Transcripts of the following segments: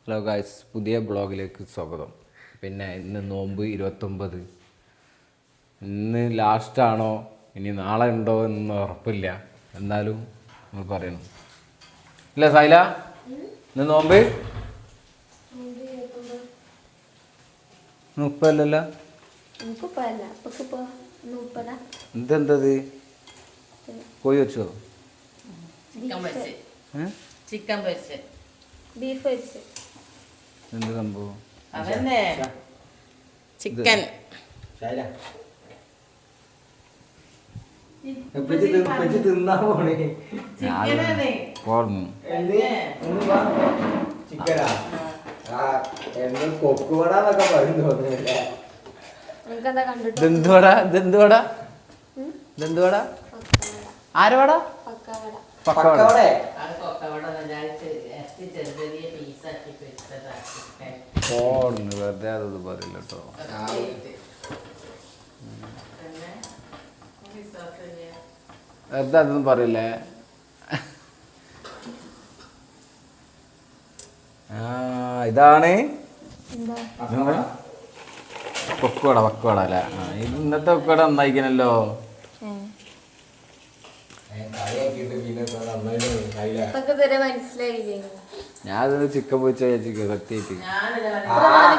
Hello guys, പുതിയ ബ്ലോഗിലേക്ക് സ്വാഗതം. പിന്നെ ഇന്ന് നോമ്പ് 29. ഇന്ന് ലാസ്റ്റാണോ ഇനി നാളെ ഉണ്ടോ എന്നൊന്നും ഉറപ്പില്ല. എന്നാലും നമ്മൾ പറയണം. ഇല്ല സൈല, ഇന്ന് നോമ്പ് 30 ഇതെന്തത് പോയി വെച്ചോ? ചിക്കൻ പൊരിച്ച് ബീഫ് പൊരിച്ച് എന്ത് സംഭവം? അതന്നെ ചിക്കൻ. ആരവാടാ? പക്കവട. വെറുതെ അതൊന്നും പറയില്ല കേട്ടോ. വെറുതെ അതൊന്നും പറയില്ലേ. ഇതാണ് പക്കവട അല്ലേ? ഇന്നത്തെ പക്കവട നന്നായിക്കണല്ലോ. ഞാനത് ചിക്കൻ പൊരിച്ച സത്യായിട്ട്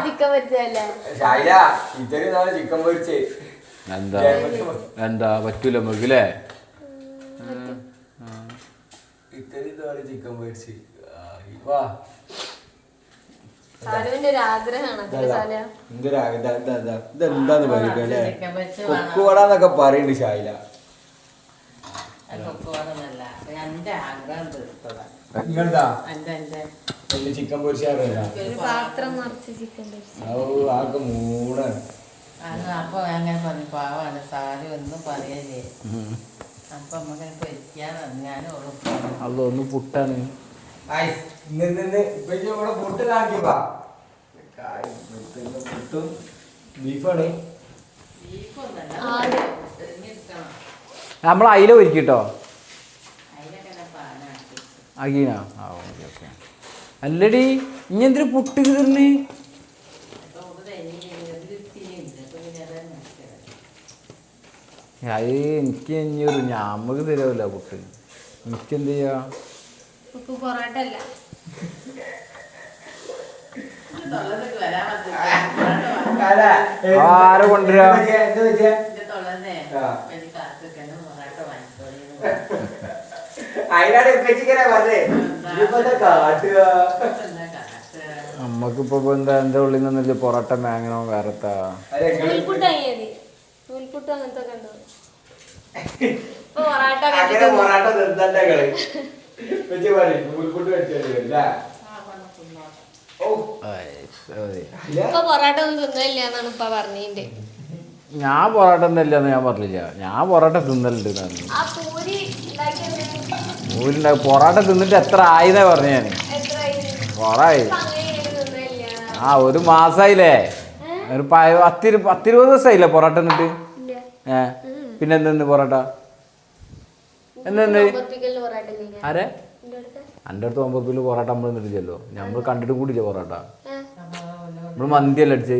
ചിക്കൻ പൊരിച്ചല്ലേ? എന്താ പറ്റൂല നമുക്കില്ലേ? ചിക്കൻ പൊരിച്ച് ഇതെന്താന്ന് പറയല്ലേ? കൊക്കുവടാന്നൊക്കെ പറയുന്നുണ്ട് ഷായില. ചിക്കൻ പൊരിച്ചാൽ മൂടാണ്. അപ്പൊ അങ്ങനെ പറഞ്ഞു, പാവാണ് സാരി ഒന്നും പറയല്ലേ. അപ്പൊ നമുക്ക് പൊരിക്കാൻ അതൊന്ന് പുട്ടാണ്. ബീഫാണ്. നമ്മൾ അയില ഒരുക്കിട്ടോ അഗീന. ആ ഓക്കെ ഓക്കെ. അല്ലടി ഇനി എന്തിനു പുട്ട് കീറിന്? അത് എനിക്ക് ഇനിയൊരു ഞമ്മക്ക് തരാവില്ല പുട്ട്. എനിക്ക് എന്ത് ചെയ്യാ? ആരെ കൊണ്ടുവരാ? നമ്മക്കിപ്പോ എന്താ എന്റെ ഉള്ളിൽ നിന്നില്ല പൊറോട്ട മാങ്ങണോ വേറെത്താ? ഞാൻ പൊറോട്ട ഒന്നുമില്ലെന്ന് ഞാൻ പറഞ്ഞില്ല. ഞാൻ പൊറോട്ട തിന്നലുണ്ട്. പൊറോട്ട തിന്നിട്ട് എത്ര ആയിന്നാ പറഞ്ഞു ഞാൻ. കൊറായി. ഒരു മാസായില്ലേ? ഒരു 10-20 ദിവസമായില്ലേ പൊറോട്ട തിന്നിട്ട്? പിന്നെ എന്തെന്ന് പൊറോട്ട എന്തെന്ന്? ആരെ എൻ്റെ അടുത്ത് 9 രൂപ പൊറോട്ട നമ്മൾ നിന്നിട്ടില്ലല്ലോ. നമ്മൾ കണ്ടിട്ട് കൂടിയില്ലേ പൊറോട്ട? നമ്മള് മന്തിയല്ലേ അടിച്ചേ?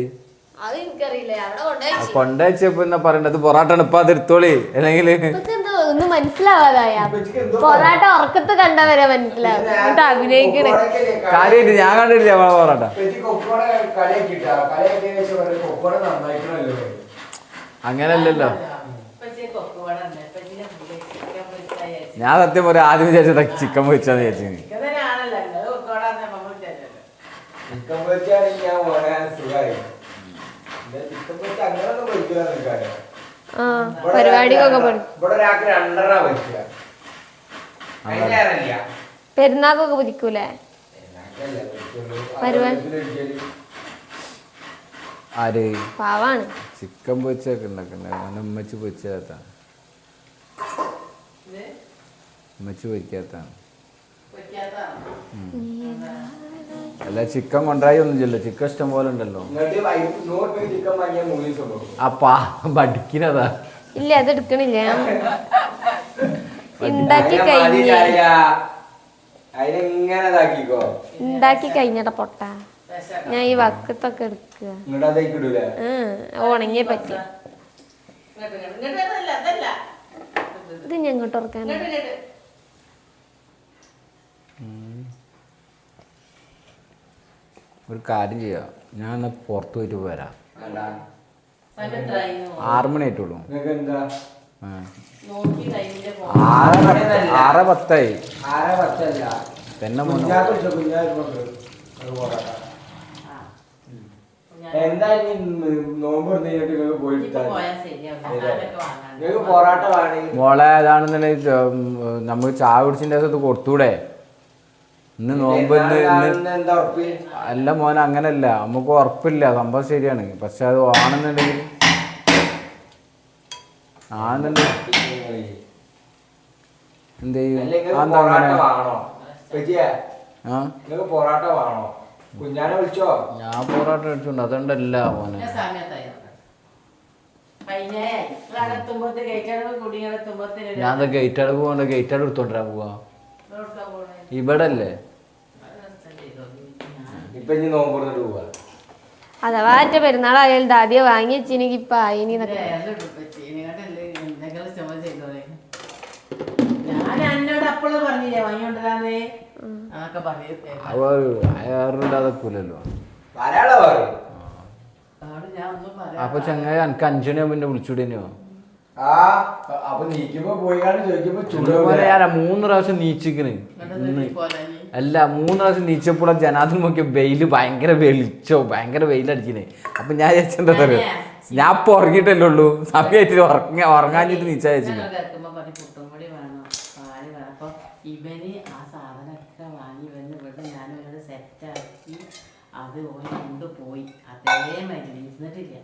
കൊണ്ടുവച്ചപ്പോ എന്നാ പറയണ്ടത്? പൊറോട്ട ആണ്, ഇപ്പൊ അത് എടുത്തോളി. അല്ലെങ്കിൽ ഒന്നും മനസ്സിലാവാതായ പൊറാട്ട ഉറക്കത്ത് കണ്ടവരെ മനസ്സിലാവും. അഭിനയിക്കണേ കാര്യമായിട്ട് ഞാൻ കണ്ടിട്ടില്ല നമ്മളെ പൊറോട്ട. അങ്ങനല്ലല്ലോ. ഞാൻ സത്യം പറയാം, ആദ്യം വിചാരിച്ചത് ചിക്കൻ പൊരിച്ചാന്ന് വിചാരിച്ചു. പരിപാടിക്കൊക്കെ പെരുന്നാക്കൊക്കെ പൊരിക്കൂലേ പരിപാടി? ആര് പാവാണ്. ചിക്കൻ പൊരിച്ചൊക്കെ ഉണ്ടാക്കണ്ട. ഉമ്മച്ചി പൊരിച്ചാത്താണ്. ഉമ്മച്ചി പൊരിക്കാത്താണ്. അല്ല ചിക്കൻ കൊണ്ടായി ഒന്നുമില്ലല്ലോ. ചിക്കൻ ഇഷ്ടം പോലെ ഉണ്ടല്ലോ. അപ്പാ പഠിക്കുന്നതാ. ഇല്ല അത് എടുക്കണില്ല, ഉണ്ടാക്കി കഴിഞ്ഞ അതിനെങ്ങനെ ഇതാക്കിക്കോ. ഉണ്ടാക്കി കഴിഞ്ഞിട്ട് പൊട്ട ഞാൻ ഈ വക്കത്തൊക്കെ എടുക്കുക. ഇങ്ങോട്ട് അതേക്ക് ഇടൂലേ? ഉണങ്ങിയേ പറ്റി. അതല്ല ഇത് ഞാൻ ഇങ്ങോട്ട് ഓർക്കാൻ ഒരു കാര്യം ചെയ്യാം, ഞാൻ എന്നാ പുറത്ത് പോയിട്ട് വരാം. അല്ല 6 മണി ആയിട്ടുള്ളൂ. നിങ്ങൾക്ക് എന്താ? നോക്കി കഴിഞ്ഞിട്ട് 6:10 6:10 തന്നെ മോനെ. എന്താ നോമ്പ് പോയിട്ട് പോയാൽ ശരിയാവില്ല. നിങ്ങൾക്ക് പൊറാട്ട വേണമെങ്കിൽ മോളെ ഏതാണെന്നുണ്ടെങ്കിൽ നമുക്ക് ചായ കുടിച്ചിൻ്റെ ദിവസത്ത് കൊടുത്തൂടെ? ഇന്ന് നോമ്പ് എന്താ ഉറപ്പ്? അല്ല മോനെ, അങ്ങനല്ല, നമുക്ക് ഉറപ്പില്ല, സംഭവം ശരിയാണ്. പക്ഷെ അത് ആണെന്നുണ്ടെങ്കിൽ എന്ത് ചെയ്യും? അതെന്താ അങ്ങനെ? ആ പൊറാട്ട വേണോ? കുഞ്ഞാനെ വിളിച്ചോ? ഞാൻ പൊറോട്ട അടിച്ചുണ്ട്, അതുകൊണ്ടല്ല മോനെ. ഞാൻ ഗേറ്റ് അടവ് പോകണ്ട, ഗേറ്റ് അടവ് എടുത്തോണ്ടിരാൻ പോവാ. ഇവിടെ അല്ലേ? ഇപ്പൊ ഇനി നോമ്പ് പോവാ. അഥവാ ഒറ്റ പെരുന്നാളായാലും ആദ്യം വാങ്ങി വെച്ചിനെങ്കിൽ ഇപ്പൊ ആയിനി ഞാൻ എന്നോട് അപ്പോഴും പറഞ്ഞില്ലേ വാങ്ങിക്കൊണ്ടിരാന്നേ അതൊക്കെ അതൊക്കെല്ലോ. ധാരാളം പറയും. ഞാൻ ഒന്നും പറയാം. അപ്പൊ ചങ്ങായി എനിക്ക് 5 മണി മുന്നേ വിളിച്ചുവിടേനോ? ആ അപ്പൊ നീക്കുമ്പോ പോയിക്കാണ്ട് ചോദിക്കുമ്പോ ചുടുപോലെ ഞാൻ 3 പ്രാവശ്യം നീച്ചിക്കണ്. അല്ല 3 പ്രാവശ്യം നീച്ചപ്പോൾ ജനാത്തിൽ നോക്കിയ വെയില് ഭയങ്കര ഭയങ്കര വെയിലടിക്കണേ. അപ്പൊ ഞാൻ വിചാരിച്ചെന്താ പറയുക, ഞാൻ ഇപ്പൊ ഉറങ്ങിയിട്ടല്ലേ ഉള്ളൂ, സമയമായിട്ട് ഉറങ്ങാഞ്ഞിട്ട് നീച്ചാ വെച്ചില്ല. ഇവന് ആ സാധനമൊക്കെ വാങ്ങി വന്ന് ഇവിടെ ഞാനൊരു സെറ്റാക്കി അത് ഓന് കൊണ്ടുപോയി. അതേമാതിരി ഇരുന്നിട്ടില്ല,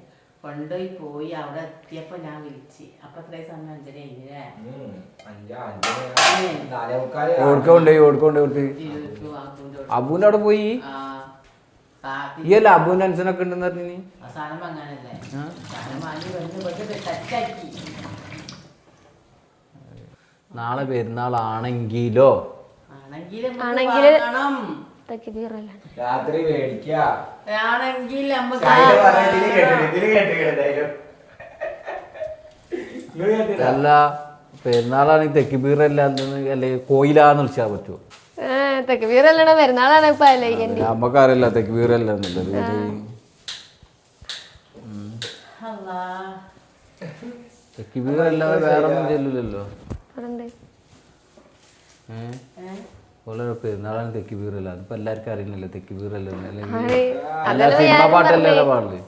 കൊണ്ടുപോയി അവിടെ എത്തിയപ്പോ ഞാൻ വിളിച്ച്. അപ്പൊ എത്രയും സമയം 5:30 ആയില്ലേ? അബുവിന്റെ അവിടെ പോയി. ഈ അല്ല അബുവിന്റെ അനുസരണൊക്കെ ഉണ്ടെന്ന് പറഞ്ഞു. സാധനം വാങ്ങാനല്ലേ? സാധനം വാങ്ങി വന്ന് സെറ്റാക്കി. നാളെ പെരുന്നാളാണെങ്കിലോ രാത്രി മേടിക്കാ ആണെങ്കിൽ അല്ല പെരുന്നാളാണെങ്കിൽ തെക്കിബീറല്ല അല്ലെ കോയിലാന്ന് വിളിച്ചാൽ പറ്റുമോ? തെക്കുബീറല്ലണ പെരുന്നാളാണ് ഇപ്പൊ നമ്മക്കറിയില്ല തെക്കിബീറല്ല എന്നുള്ളത്. തെക്കിബീറല്ലാതെ വേറെ ഒന്നും ചെല്ലൂലല്ലോ. പെരുന്നാളാണ് തെക്കിബീറല്ല, അതിപ്പോ എല്ലാവർക്കും അറിയുന്നില്ല തെക്കിബീറല്ല. അല്ല സിനിമ പാട്ടല്ലേ പാടില്ലേ?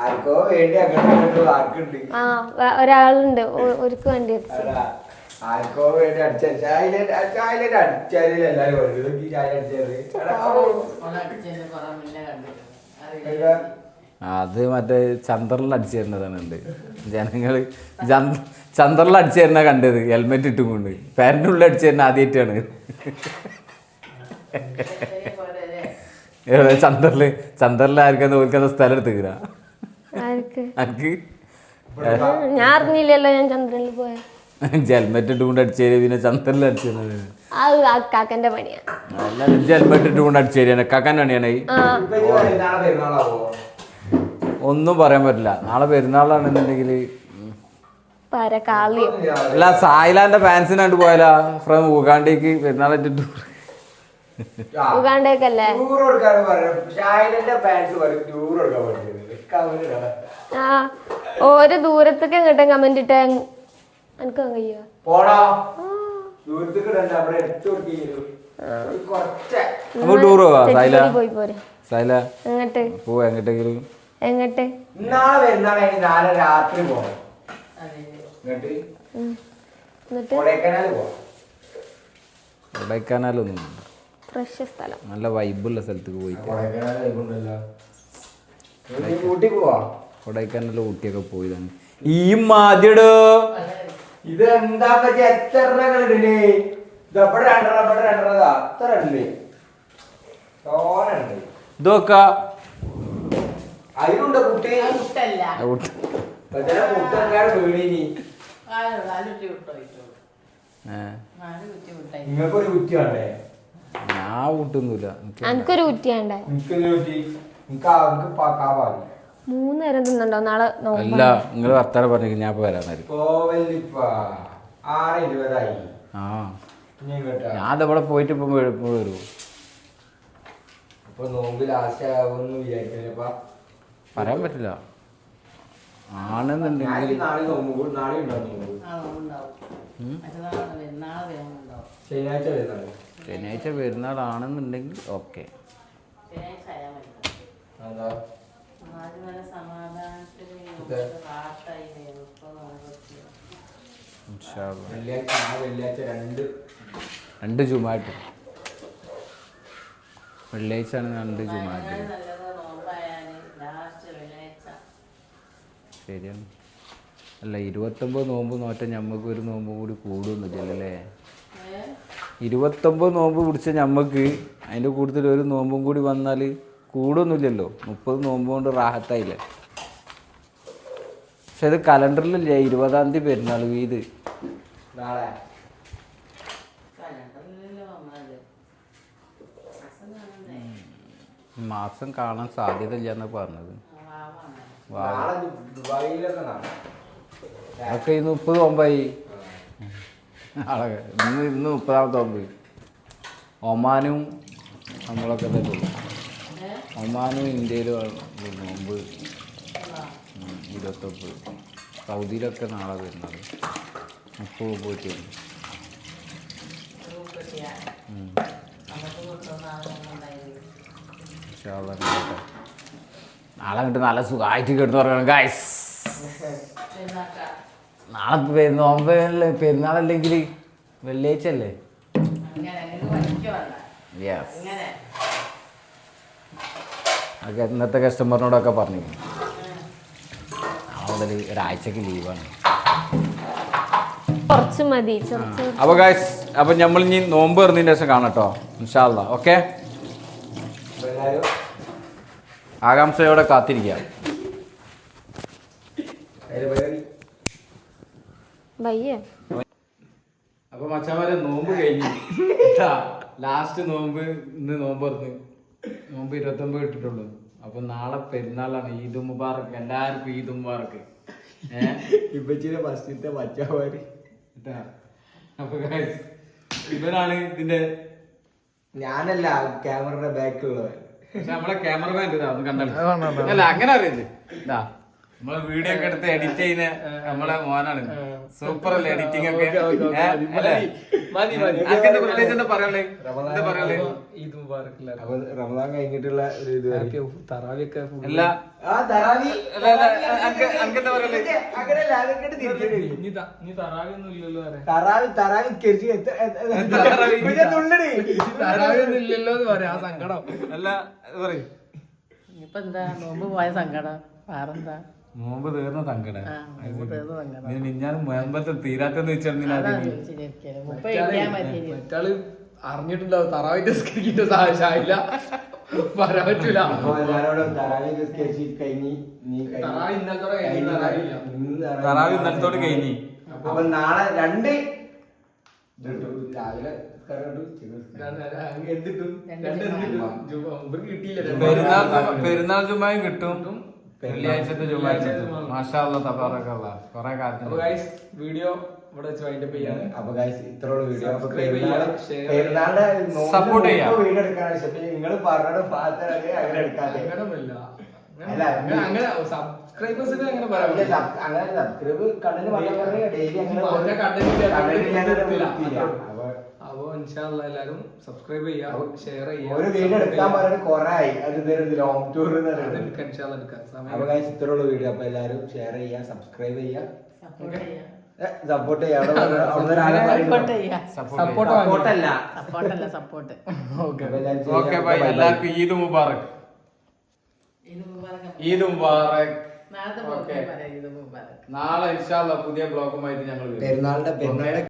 ആർക്കോ വേണ്ടി അങ്ങനെ ആർക്കുണ്ട്, ഒരാളുണ്ട് ഒരുക്ക് വേണ്ടി ആർക്കോ വേണ്ടി അടിച്ചാല് എല്ലാരും അത് മറ്റേ ചന്ദ്രനിൽ അടിച്ചു തരുന്നതാണ്. ജനങ്ങള് ചന്ദ്രനിൽ അടിച്ചു തരുന്ന കണ്ടത് ഹെൽമെറ്റ് ഇട്ടും കൊണ്ട്. പാരന്റ് ഉള്ളിൽ അടിച്ചു തരുന്ന ആദ്യമായിട്ടാണ്. ചന്ദ്രനിൽ ആർക്കാ ഓൽക്കുന്ന സ്ഥലം എടുത്തുകിറാ? ഞാൻ അറിഞ്ഞില്ലല്ലോ ഞാൻ ചന്ദ്രനിൽ പോയ. ഹെൽമെറ്റ് ഇട്ടുകൊണ്ട് അടിച്ചേരി പിന്നെ ചന്ദ്രനിൽ അടിച്ചു തരുന്നത് കാക്കന്റെ പണിയാ. ഹെൽമെറ്റ് ഇട്ടുകൊണ്ട് അടിച്ചേരി കാക്കാൻ്റെ പണിയാണ്. ഒന്നും പറയാൻ പറ്റില്ല. നാളെ പെരുന്നാളാണെന്നുണ്ടെങ്കിൽ അല്ല സായിലാന്റെ ഫാൻസിനാണ്ട് പോയാലാ ഫ്രം ഉഗാണ്ടേക്ക് പെരുന്നാളായിട്ട് ഉഗാണ്ടേക്കല്ലേ? ഓരോ ദൂരത്തേക്ക് ഇങ്ങോട്ട് കമന്റ് ഇട്ട എനിക്ക് കഴിയോ? ടൂർ പോവാ സൈല? പോയി പോരെ സൈല എങ്ങോട്ട് പോവാ? എങ്ങോട്ടെങ്കിലും എങ്ങോട്ട്? രാത്രി പോണം. കൊടൈക്കനാലൊന്നും ഫ്രഷ് സ്ഥലം, നല്ല വൈബുള്ള സ്ഥലത്തേക്ക് പോയിട്ട് കൊടൈക്കനാലിൽ ഊട്ടിയൊക്കെ പോയതാണ്. ഈ മാതിടോ ഇത് എന്താ എത്ര ഇതപ്പടെ രണ്ടെണ്ണതാ അത്ര ഇല്ലേ? ഇതൊക്കെ അതിലുണ്ട് കുട്ടി അത് കുട്ടല്ല കുട്ടങ്ങാട് വീണിനി. നാല് കുറ്റി വിട്ടോ നാല് കുറ്റി വിട്ടായി നിങ്ങൾക്കൊരു കുറ്റി വേണ്ടേ? ഞാൻ കൂട്ടൊന്നുമില്ല. എനിക്കൊരു കുറ്റിയാണ്ടേ. എനിക്കൊരു കുറ്റി. എനിക്ക് പാടി 3 നേരം തിന്നണ്ടോ നാളെ നോമ്പ്? അല്ല നിങ്ങൾ വർത്താനം പറഞ്ഞു ഞാൻ ഇപ്പൊ വരാന്നായിരിക്കും. പോവല്ലിപ്പാ 6:20 ആ ഇനി കേട്ടാ. ഞാൻ അതവിടെ പോയിട്ട് ഇപ്പം എഴുപ്പം വരും. അപ്പൊ നോമ്പ് ലാസ്റ്റ് ആവുമെന്ന് വിചാരിക്കണേപ്പാ. പറയാൻ പറ്റില്ല. ആണെന്നുണ്ടെങ്കിൽ നാളെ നോമ്പ് നാളെ ഉണ്ടാവും നോമ്പ്. ആ നോമ്പുണ്ടാവും മറ്റന്നാളെ നാളെ വേഗമുണ്ടാവും ശനിയാഴ്ച വരുന്നാണ്. ശനിയാഴ്ച പെരുന്നാളാണെന്നുണ്ടെങ്കിൽ ഓക്കെ. ശനിയാഴ്ച ആയാൽ മതി എന്താ ആദ്യം നല്ല സമാധാനത്തിൽ റാത്തായി ഇപ്പൊ നോമ്പ് വെള്ളിയാഴ്ച വെള്ളിയാഴ്ച രണ്ട് ജുമായിട്ട് വെള്ളിയാഴ്ച ആണ് 2 ജുമായിട്ട്. നല്ലത് നോമ്പായാല് ലാസ്റ്റ് വെള്ളിയാഴ്ച. ശരിയാണ്. അല്ല 29 നോമ്പ് നോറ്റ ഞമ്മക്ക് ഒരു നോമ്പ് കൂടി കൂടുന്നില്ലല്ലേ? 29 നോമ്പ് പിടിച്ച ഞമ്മക്ക് അതിൻ്റെ കൂടുതൽ ഒരു നോമ്പും കൂടി വന്നാൽ കൂടൊന്നുമില്ലല്ലോ. 30 നോമ്പ് കൊണ്ട് റാഹത്തായില്ലേ? പക്ഷെ ഇത് കലണ്ടറിലില്ല. 20-ാം തീയതി പെരുന്നാൾ വീത് നാളെ കലണ്ടറിലല്ലോ നമ്മളത് മാസം കാണണ്ടേ? മാസം കാണാൻ സാധ്യത ഇല്ല എന്നാണ് പറഞ്ഞത്. വാവാണ് നാളെ ദുബായിലൊക്കെ നാളെ അതൊക്കെ ഇന്ന് 30 നോമ്പായി. നാളെ ഇന്ന് 30-ാമത്തെ നോമ്പ്. ഒമാനും നമ്മളൊക്കെ തന്നെ ഉള്ളൂ. ഒമാനും ഇന്ത്യയിലും നോമ്പ് 29. സൗദിയിലൊക്കെ നാളെ വരുന്നത് 30 പോയിട്ട് വരും. നാളെ കിട്ടും നല്ല സുഖമായിട്ട് കിടന്നു പറയണം ഗായ്സ്. നാളെ നോമ്പല്ലേ പെരുന്നാളല്ലെങ്കിൽ വെള്ളിയാഴ്ച അല്ലേ? യെസ്. അതൊക്കെ ഇന്നത്തെ കസ്റ്റമറിനോടൊക്കെ പറഞ്ഞു. നാളെ മുതൽ ഒരാഴ്ചക്ക് ലീവാണ്. കുറച്ച് മതി. അപ്പോൾ ഗായ്സ് അപ്പം നമ്മൾ ഇനി നോമ്പ് എറിഞ്ഞതിന് ശേഷം കാണാം കേട്ടോ. ഇൻഷാ അല്ലാ. ഓക്കെ. ആകാംക്ഷയോടെ കാത്തിരിക്കാം. വയ്യേ അപ്പൊ മച്ചാമാരെ നോമ്പ് കഴിഞ്ഞു. ലാസ്റ്റ് നോമ്പ് ഇന്ന് നോമ്പ് തുറന്ന് നോമ്പ് 29 ഇട്ടിട്ടുള്ളൂ. അപ്പൊ നാളെ പെരുന്നാളാണ്. ഈദ് മുബാറക്ക്. എല്ലാവർക്കും ഈദ് മുബാറക്ക്. ഇപ്പച്ചിന്റെ ഫസ്റ്റത്തെ മച്ചാമാര്. അപ്പൊ ഇവനാണ് ഇതിന്റെ. ഞാനല്ല ക്യാമറയുടെ ബാക്കിലുള്ളവൻ. പക്ഷെ നമ്മളെ ക്യാമറമാൻ ഒന്ന് കണ്ടല്ലോ. അല്ല അങ്ങനെ അറിയില്ല. ഇതാ നമ്മളെ വീഡിയോ ഒക്കെ എടുത്ത് എഡിറ്റ് ചെയ്യുന്ന നമ്മളെ മോനാണ്. സൂപ്പർ അല്ലേ എഡിറ്റിംഗ് ഒക്കെ? പ്രത്യേകിച്ച് എന്താ പറയാനുള്ളത്? എന്താ പറയാനുള്ളത്? അപ്പൊ റമദാൻ കഴിഞ്ഞിട്ടുള്ള ഒരു ഇത് അല്ല അനക്കെന്താ പറയുള്ളത്? അല്ല പറയും. ഇനിയിപ്പോ എന്താ നോമ്പ് പോയ സങ്കടം വേറെന്താ? നോമ്പ് തീർന്ന സങ്കടം. നോമ്പ് തീർന്ന സങ്കടം. മിഞ്ഞാന്ന് മുഹമ്പത്തെ തീരാത്തെന്ന് വെച്ചാൽ മറ്റാള് അറിഞ്ഞിട്ടുണ്ടാവും തറാവിന്റെ സ്ക്രീനിന്റെ സാഹചര്യ പറയാൻ പറ്റൂല. തറാവി ഇന്നലത്തോട് കഴിഞ്ഞ്. അപ്പൊ നാളെ 2 രാവിലെ പെരുന്നാൾ ജുമായും കിട്ടും. വെള്ളിയാഴ്ചത്തെ ജുമായും കിട്ടും. മാഷാ അല്ലാഹ് തബാറക അല്ലാഹ്. കുറെ കാര്യങ്ങൾ. വീഡിയോ ഇവിടെ വെച്ച് വൈൻഡപ്പ് ചെയ്യാണ്. അപ്പൊ ഗൈസ് ഇത്രയുള്ള വീഡിയോ. പെരുന്നാളുടെ സപ്പോർട്ട് ചെയ്യാം. വീഡിയോ എടുക്കാൻ നിങ്ങൾ പറഞ്ഞത് അങ്ങനെ എടുക്കാതെ അങ്ങനെ സബ്സ്ക്രൈബേഴ്സിന് അങ്ങനെ പറയാം. അങ്ങനെ സബ്സ്ക്രൈബ് കണ്ടന്റ് പറഞ്ഞ ഡെയിലി അപ്പൊ ഇൻഷാ അല്ലാഹ് എല്ലാരും സബ്സ്ക്രൈബ് ചെയ്യാ, ഷെയർ ചെയ്യാ. ഒരു വീഡിയോ എടുക്കാൻ പറഞ്ഞിട്ട് കുറെ ആയി. അത് ലോങ് ടൂർ അപ്പൊ ഗൈസ് ഇത്രയുള്ള വീഡിയോ. അപ്പൊ എല്ലാരും ഷെയർ ചെയ്യാ, സബ്സ്ക്രൈബ് ചെയ്യാ, സപ്പോർട്ട് ചെയ്യാം. സപ്പോർട്ട്. Okay bye. എല്ലാവർക്കും ഈദ് മുബാറക്. ഈദ് മുബാറക്. നാളെ ഇൻഷാ അല്ലാഹ് പുതിയ ബ്ലോഗുമായിട്ട് ഞങ്ങൾ പെരുന്നാളുടെ